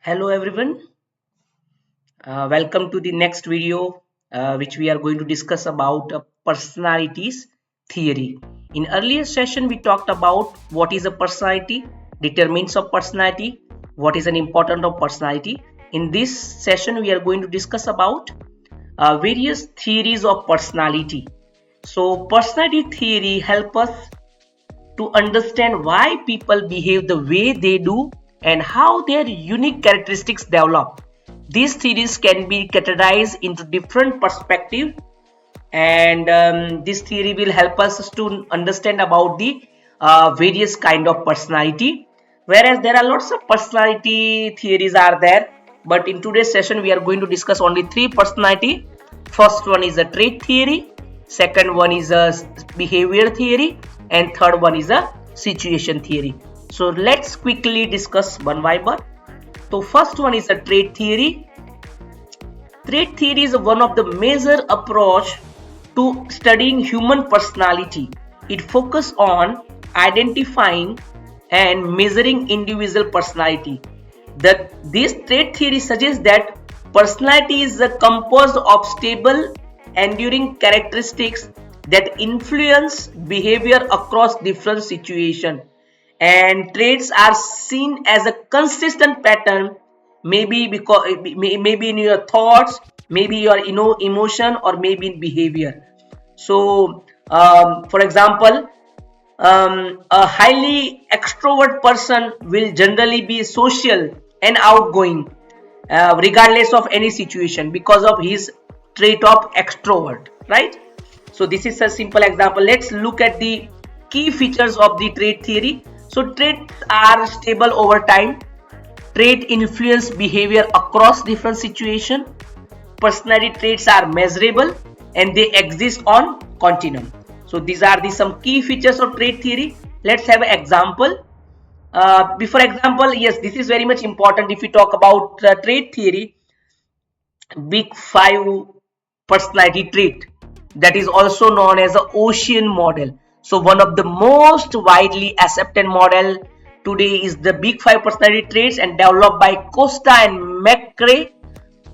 Hello everyone, welcome to the next video which we are going to discuss about personalities theory. In earlier session we talked about what is a personality, determinants of personality, what is an important of personality. In this session we are going to discuss about various theories of personality. So personality theory help us to understand why people behave the way they do and how their unique characteristics develop. These theories can be categorized into different perspectives, and this theory will help us to understand about the various kind of personality. Whereas there are lots of personality theories are there, but in today's session we are going to discuss only three personality. First one is a trait theory, second one is a behavior theory, and third one is a situation theory. So let's quickly discuss one by one. So first one is a trait theory. Trait theory is one of the major approach to studying human personality. It focuses on identifying and measuring individual personality. This trait theory suggests that personality is composed of stable, enduring characteristics that influence behavior across different situations, and traits are seen as a consistent pattern, maybe because maybe in your thoughts, maybe your emotion, or maybe in behavior. So for example, a highly extrovert person will generally be social and outgoing, regardless of any situation, because of his trait of extrovert, right? So this is a simple example. Let's look at the key features of the trait theory. So traits are stable over time. Trait influence behavior across different situations. Personality traits are measurable and they exist on continuum. So these are the some key features of trait theory. Let's have an example. Before example, yes, this is very much important. If we talk about trait theory, big five personality trait, that is also known as the ocean model. So one of the most widely accepted model today is the big five personality traits, and developed by Costa and McRae.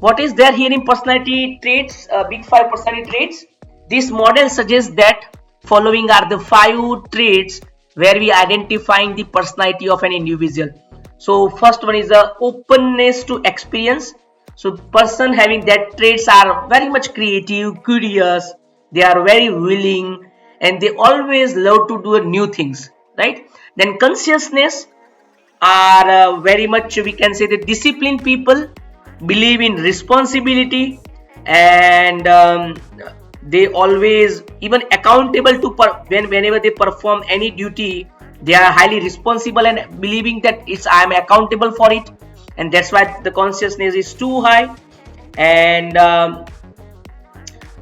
What is there here in personality traits, big five personality traits? This model suggests that following are the five traits where we identifying the personality of an individual. So first one is the openness to experience. So person having that traits are very much creative, curious, they are very willing, and they always love to do new things, right? Then consciousness are very much, we can say, the disciplined people, believe in responsibility, and they always even accountable to whenever they perform any duty, they are highly responsible and believing that it's I am accountable for it, and that's why the consciousness is too high. And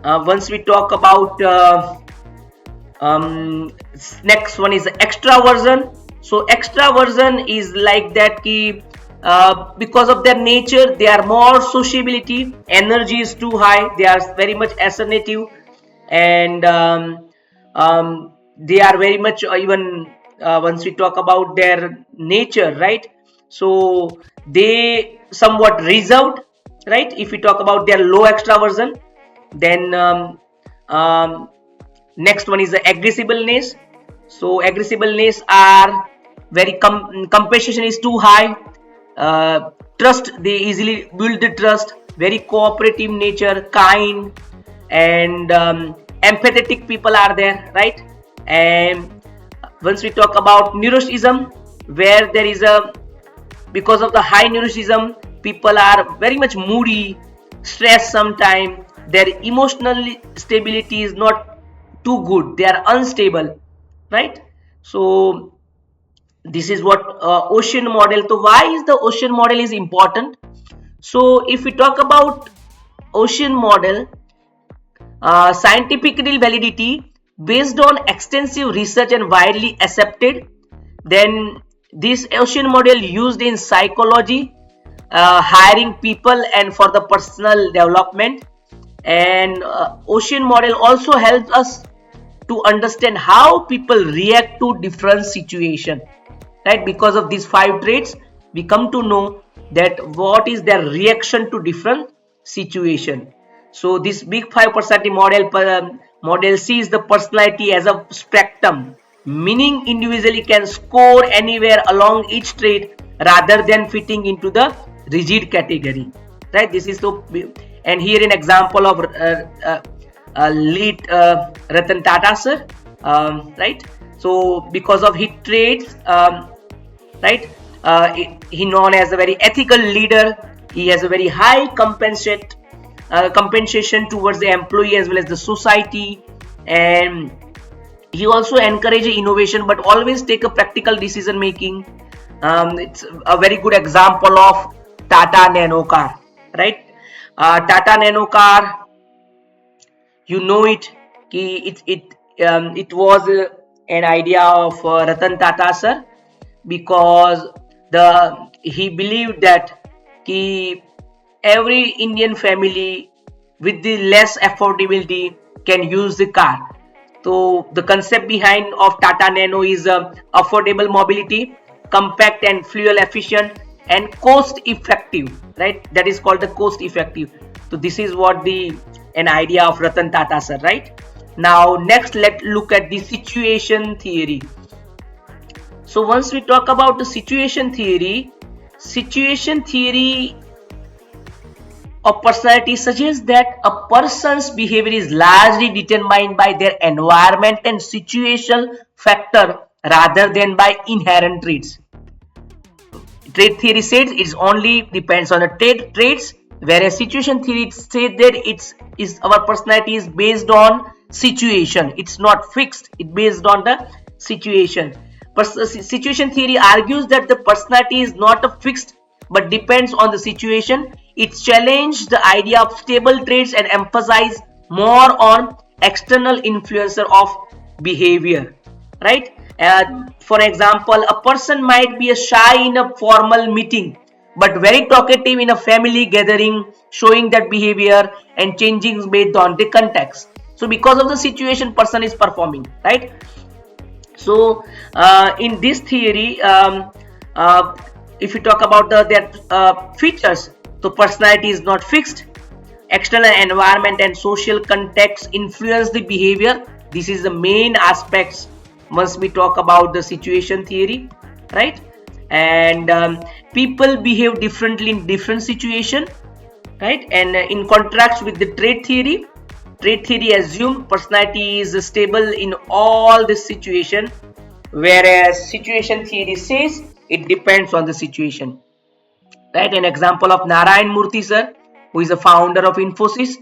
once we talk about next one is extraversion. So extraversion is like that ki, because of their nature they are more sociability, energy is too high, they are very much assertive, and they are very much even once we talk about their nature, right? So they somewhat reserved, right? If we talk about their low extraversion, then next one is the agreeableness. So agreeableness are very competition is too high, trust, they easily build the trust, very cooperative nature, kind, and empathetic people are there, right? And once we talk about neuroticism, where there is a, because of the high neuroticism, people are very much moody, stressed sometimes, their emotional stability is not too good, they are unstable, right? So this is what ocean model. So why is the ocean model is important? So if we talk about ocean model, scientific validity based on extensive research and widely accepted, then this ocean model used in psychology, hiring people and for the personal development. And ocean model also helps us to understand how people react to different situation, right? Because of these five traits, we come to know that what is their reaction to different situation. So this big five personality model sees the personality as a spectrum, meaning individually can score anywhere along each trait rather than fitting into the rigid category. Right? This is so. And here an example of lead Ratan Tata sir. Right? So because of his traits, right? He known as a very ethical leader. He has a very high compensation towards the employee as well as the society, and he also encourages innovation but always take a practical decision making. It's a very good example of Tata Nano car, right? Tata Nano car, you know it. It was an idea of Ratan Tata sir, because he believed that every Indian family with the less affordability can use the car. So the concept behind of Tata Nano is affordable mobility, compact and fuel efficient, and cost effective. Right? That is called the cost effective. So this is what the an idea of Ratan Tata sir. Right? Now next, let's look at the situation theory. So once we talk about the situation theory of personality suggests that a person's behavior is largely determined by their environment and situational factor rather than by inherent traits. Trait theory says it only depends on the traits, whereas situation theory says that our personality is based on situation. It's not fixed. It's based on the situation. Situation theory argues that the personality is not a fixed but depends on the situation. It challenges the idea of stable traits and emphasizes more on external influencer of behavior. Right? For example, a person might be shy in a formal meeting but very talkative in a family gathering, showing that behavior and changing based on the context. So because of the situation, person is performing, right? So in this theory, if you talk about their features, so personality is not fixed. External environment and social context influence the behavior. This is the main aspects once we talk about the situation theory, right? And people behave differently in different situation, right? And in contrast with the trait theory assumes personality is stable in all the situation, whereas situation theory says it depends on the situation. Right? An example of Narayan Murthy sir, who is a founder of Infosys.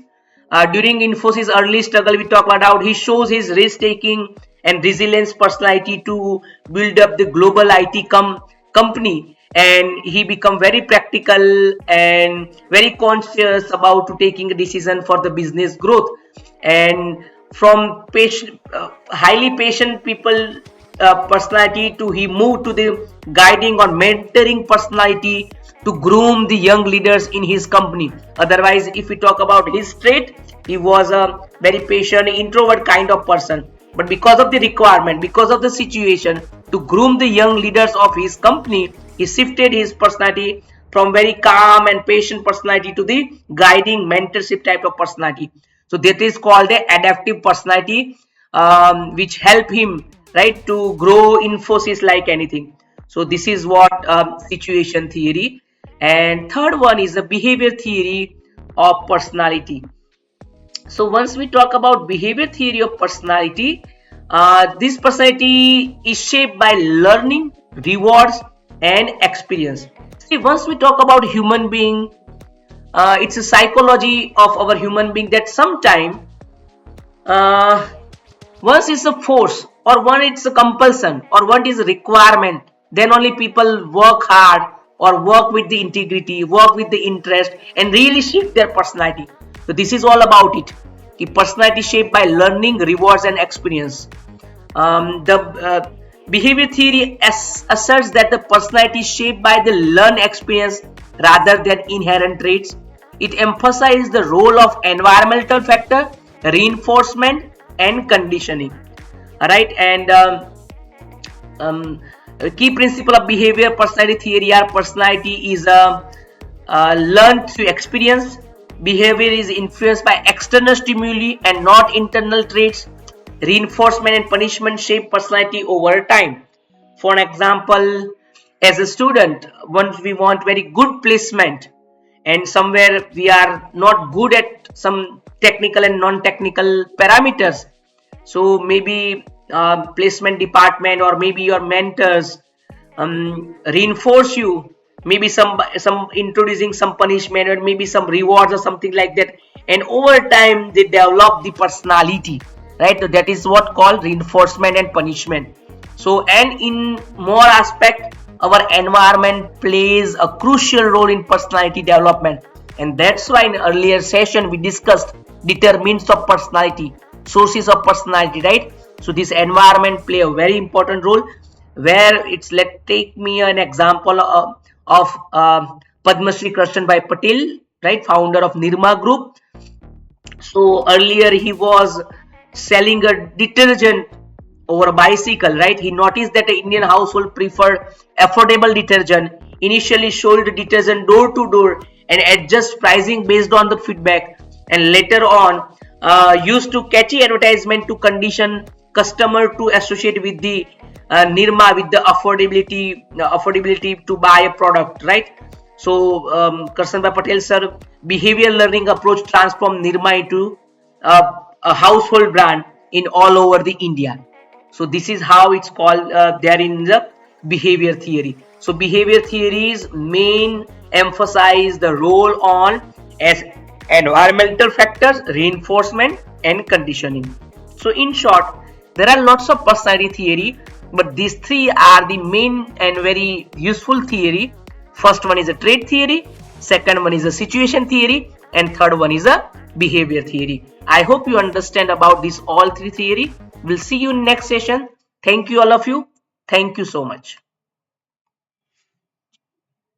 During Infosys early struggle, we talk about how he shows his risk-taking and resilience personality to build up the global IT company, and he become very practical and very conscious about taking a decision for the business growth. And from highly patient people personality to he moved to the guiding or mentoring personality to groom the young leaders in his company. Otherwise, if we talk about his trait, he was a very patient, introvert kind of person. But because of the requirement, because of the situation to groom the young leaders of his company, he shifted his personality from very calm and patient personality to the guiding mentorship type of personality. So that is called the adaptive personality, which help him, right, to grow Infosys like anything. So this is what situation theory. And third one is the behavior theory of personality. So once we talk about behavior theory of personality, this personality is shaped by learning, rewards, and experience. See, once we talk about human being, it's a psychology of our human being that sometime once it's a force or one it's a compulsion or one is a requirement, then only people work hard or work with the integrity, work with the interest, and really shape their personality. So this is all about it. The personality shaped by learning, rewards, and experience. The behavior theory asserts that the personality is shaped by the learned experience rather than inherent traits. It emphasizes the role of environmental factor, reinforcement, and conditioning. All right, and key principle of behavior personality theory are personality is learned through experience. Behavior is influenced by external stimuli and not internal traits. Reinforcement and punishment shape personality over time. For an example, as a student, once we want very good placement, and somewhere we are not good at some technical and non-technical parameters, so maybe placement department or maybe your mentors reinforce you, maybe some introducing some punishment or maybe some rewards or something like that, and over time they develop the personality, right? So that is what called reinforcement and punishment. So, and in more aspect, our environment plays a crucial role in personality development, and that's why in earlier session we discussed determinants of personality, sources of personality, right? So this environment play a very important role, where it's, let take me an example of Padma Shri Krishnan Bhai Patel, right, founder of Nirma Group. So earlier he was selling a detergent over a bicycle, right? He noticed that the Indian household prefer affordable detergent. Initially sold detergent door to door and adjust pricing based on the feedback, and later on used to catchy advertisement to condition customer to associate with the Nirma, with the affordability to buy a product, right? So Karshanbhai Patel sir behavior learning approach transformed Nirma into a household brand in all over the India. So this is how it's called there in the behavior theory. So behavior theories main emphasize the role on as environmental factors, reinforcement and conditioning. So in short, there are lots of personality theory, but these three are the main and very useful theory. First one is a trait theory, second one is a situation theory, and third one is a behavior theory. I hope you understand about these all three theory. We'll see you in next session. Thank you all of you. Thank you so much.